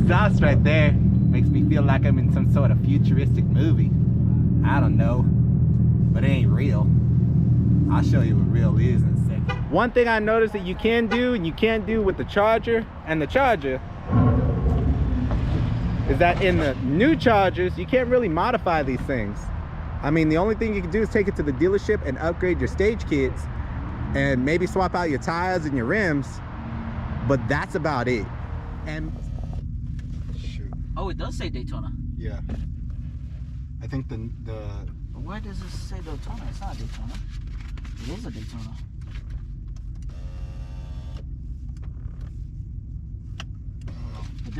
exhaust right there makes me feel like I'm in some sort of futuristic movie. I don't know, but it ain't real. I'll show you what real is in a second. One thing I noticed that you can do and you can't do with the Charger and the Charger is that in the new Chargers, you can't really modify these things. I mean, the only thing you can do is take it to the dealership and upgrade your stage kits and maybe swap out your tires and your rims, but that's about it. And shoot. Oh, it does say Daytona. Yeah. I think the Why does it say Daytona? It's not Daytona. It is a Daytona.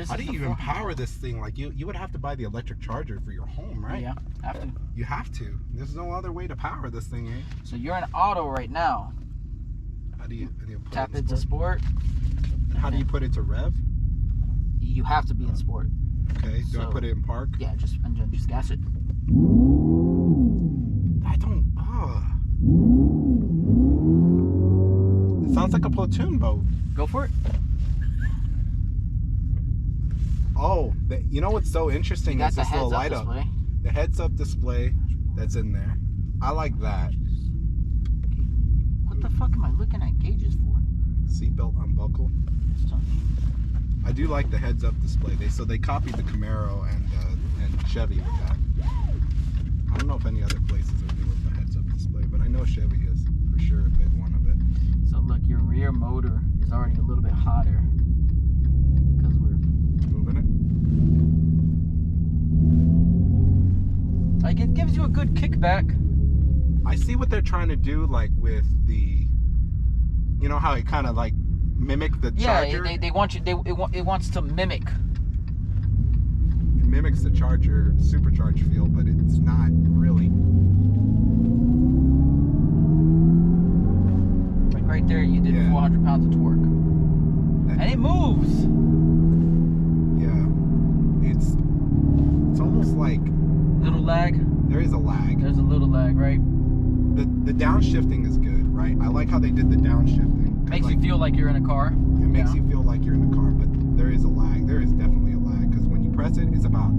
How do you even power this thing? Like you would have to buy the electric charger for your home, right? Yeah, have to. You have to. There's no other way to power this thing, eh? So you're in auto right now. How do you put tap it in into sport? How do you put it to rev? You have to be in sport. Okay. Do I put it in park? Yeah, just gas it. I don't. It sounds like a platoon boat. Go for it. Oh, you know what's so interesting is this little light up. The heads-up display that's in there. I like that. What the fuck am I looking at gauges for? Seatbelt unbuckle. I do like the heads-up display. They copied the Camaro and Chevy with that. I don't know if any other places are doing the heads-up display, but I know Chevy is for sure a big one of it. So look, your rear motor is already a little bit hotter because we're moving it. Like, it gives you a good kickback. I see what they're trying to do, like with the, you know how it kind of like mimic the Charger. Yeah, they want you. It wants to mimic. It mimics the Charger supercharged feel, but it's not really. Like right there, you did 400 pounds of torque, and it moves. Yeah, it's almost like little lag. There is a lag. There's a little lag, right? The downshifting is good, right? I like how they did the downshifting. Makes you feel like you're in a car. It makes you feel like you're in a car, but there is a lag. There is definitely a lag because when you press it, it's about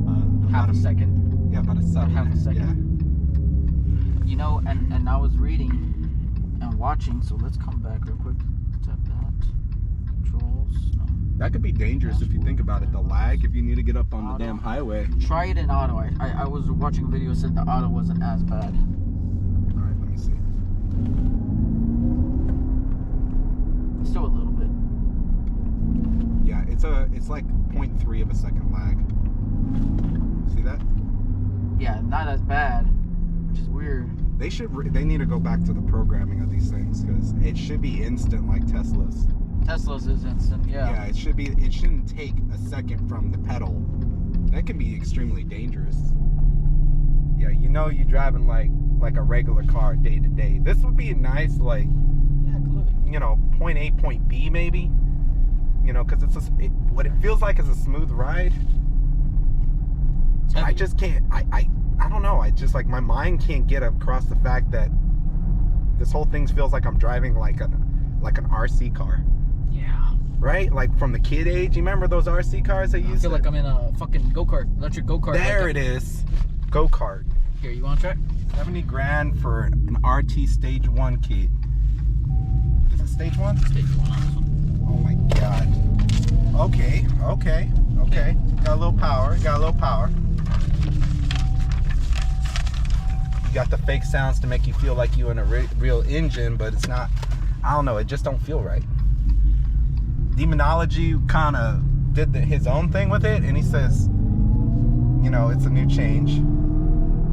half a second. Yeah, about a second. Half a second. Yeah. You know, and I was reading and watching, so let's come back real quick. Tap that. Controls. No. That could be dangerous if you think about it. The lag, if you need to get up on the damn highway. Try it in auto. I was watching a video that said the auto wasn't as bad. Alright, let me see. Still a little bit. Yeah, it's like 0.3 of a second lag. See that? Yeah, not as bad, which is weird. They need to go back to the programming of these things because it should be instant like Tesla's. Tesla's is instant, yeah. Yeah, it shouldn't take a second from the pedal. That can be extremely dangerous. Yeah, you know you're driving like a regular car day to day. This would be a nice like, you know, point A, point B maybe. You know, because what it feels like is a smooth ride. I just can't, I don't know. I just like, my mind can't get across the fact that this whole thing feels like I'm driving like an RC car. Yeah. Right? Like from the kid age. You remember those RC cars they used? I feel like I'm in a fucking go-kart, electric go-kart. There it is. Go-kart. Here, you want to try? 70 grand for an RT stage 1 kit. Is it stage 1? Stage 1 on this one. Oh my god. Okay. Got a little power. You got the fake sounds to make you feel like you're in a real engine, but it's not. I don't know. It just don't feel right. Demonology kind of did his own thing with it, and he says, you know, it's a new change.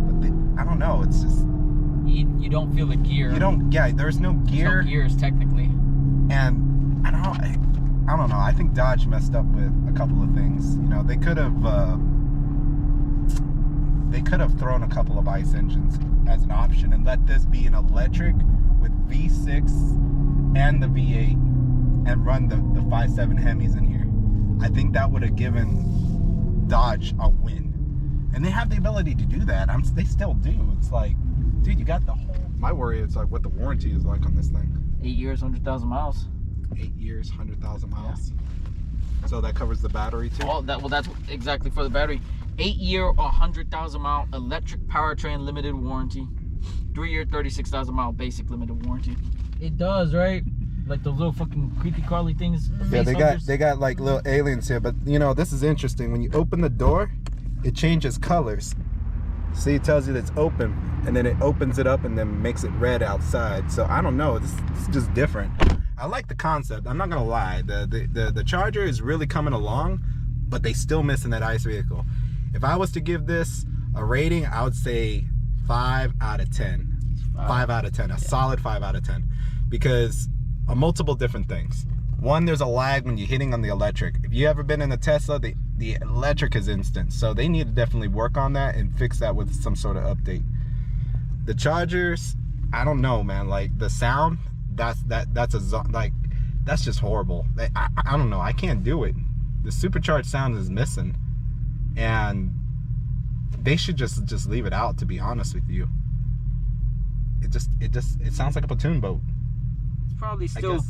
But I don't know. It's just you don't feel the gear. You don't. Yeah, there's no gear. There's no gears technically. And I don't know. I think Dodge messed up with a couple of things. You know, they could have thrown a couple of ICE engines as an option and let this be an electric with V6 and the V8 and run the 5.7 Hemis in here. I think that would have given Dodge a win. And they have the ability to do that. They still do. It's like, dude, you got the whole... My worry is like what the warranty is like on this thing. 8 years, 100,000 miles. 8 years, 100,000 miles. Yeah. So that covers the battery too? Well, that's exactly for the battery. 8-year, 100,000 mile electric powertrain limited warranty. 3-year, 36,000 mile basic limited warranty. It does, right? Like those little fucking creepy crawly things. Yeah, they got like little aliens here, but you know, this is interesting. When you open the door, it changes colors. See, it tells you that it's open, and then it opens it up and then makes it red outside. So I don't know, this is just different. I like the concept, I'm not gonna lie. The Charger is really coming along, but they still missing that ICE vehicle. If I was to give this a rating, I would say 5 out of 10. 5 out of 10, a solid 5 out of 10. Because of multiple different things. One, there's a lag when you're hitting on the electric. If you ever been in a Tesla, the electric is instant. So they need to definitely work on that and fix that with some sort of update. The Chargers, I don't know, man. Like the sound, that's just horrible. I don't know, I can't do it. The supercharged sound is missing. And they should just leave it out, to be honest with you. It sounds like a platoon boat. It's probably still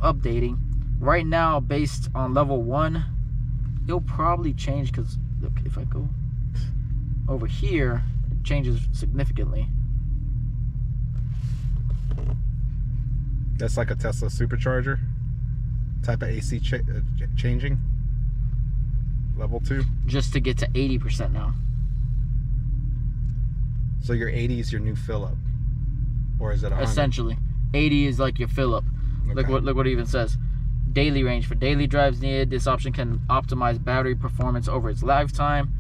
updating. Right now, based on level 1, it'll probably change, because look, if I go over here, it changes significantly. That's like a Tesla supercharger type of AC changing. Level 2. Just to get to 80% now. So your 80 is your new fill up, or is it 100? Essentially, 80 is like your fill up. Okay. Look what it even says. Daily range. For daily drives needed, this option can optimize battery performance over its lifetime.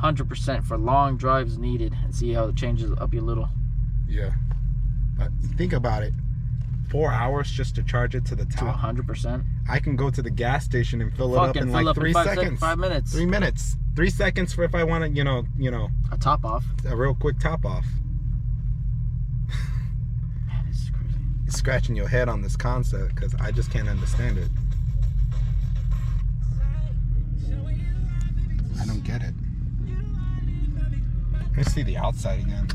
100% for long drives needed. And see how it changes up a little. Yeah, but think about it. 4 hours just to charge it to the top. To 100%. I can go to the gas station and fill it up in like 3 seconds. 5 minutes. 3 minutes. 3 seconds for if I want to, you know. A top off. A real quick top off. Man, this is crazy. You're scratching your head on this concept because I just can't understand it. I don't get it. Let me see the outside again.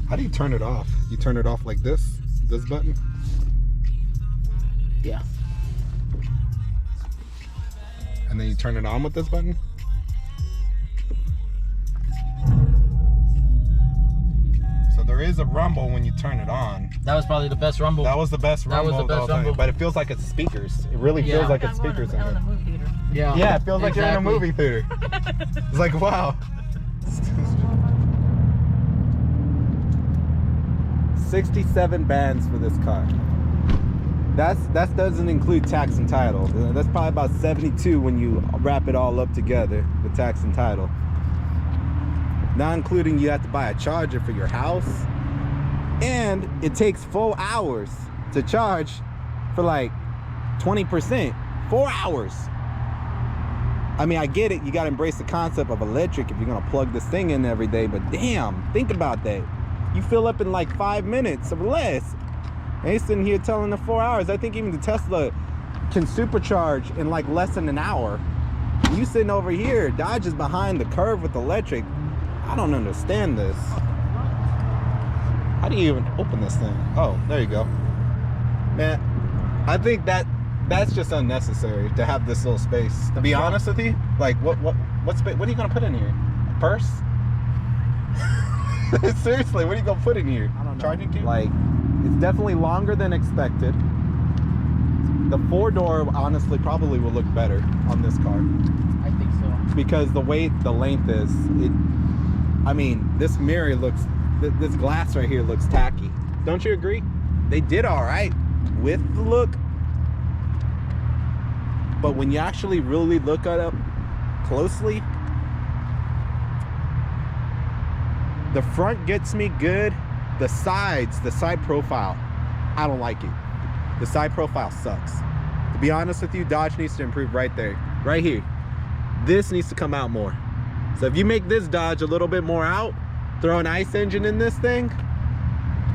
How do you turn it off? You turn it off like this? This button? Yeah. And then you turn it on with this button? So there is a rumble when you turn it on. That was probably the best rumble. That was the best rumble. That was the best rumble. But it feels like it's speakers. It really feels like it's speakers in here. Yeah. Yeah, it feels like you're in a movie theater. It's like, wow. 67 bands for this car. That doesn't include tax and title. That's probably about 72 when you wrap it all up together, the tax and title. Not including you have to buy a charger for your house, and it takes 4 hours to charge for like 20%. 4 hours. I mean, I get it, you gotta embrace the concept of electric if you're gonna plug this thing in every day, but damn, think about that. You fill up in like 5 minutes or less. And he's sitting here telling the 4 hours. I think even the Tesla can supercharge in like less than an hour. You sitting over here, Dodge is behind the curve with electric. I don't understand this. How do you even open this thing? Oh, there you go. Man, I think that's just unnecessary to have this little space. To be honest with you, like what space? What are you gonna put in here? A purse? Seriously, what are you gonna put in here? I don't know. Charging cable? Like, it's definitely longer than expected. The 4-door honestly probably will look better on this car. I think so. Because the length is, I mean, this mirror looks, this glass right here looks tacky. Don't you agree? They did all right with the look. But when you actually really look at it closely, the front gets me good. The sides, the side profile, I don't like it. The side profile sucks. To be honest with you, Dodge needs to improve right there, right here. This needs to come out more. So if you make this Dodge a little bit more out, throw an ICE engine in this thing,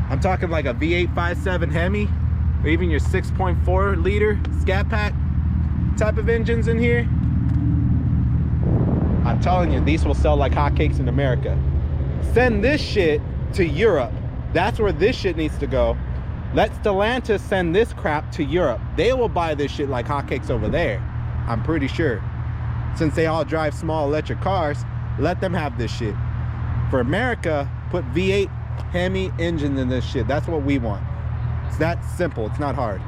I'm talking like a V8 5.7 Hemi, or even your 6.4 liter Scat Pack type of engines in here, I'm telling you, these will sell like hotcakes in America. Send this shit to Europe. That's where this shit needs to go. Let Stellantis send this crap to Europe. They will buy this shit like hotcakes over there. I'm pretty sure. Since they all drive small electric cars, let them have this shit. For America, put V8 Hemi engines in this shit. That's what we want. It's that simple. It's not hard.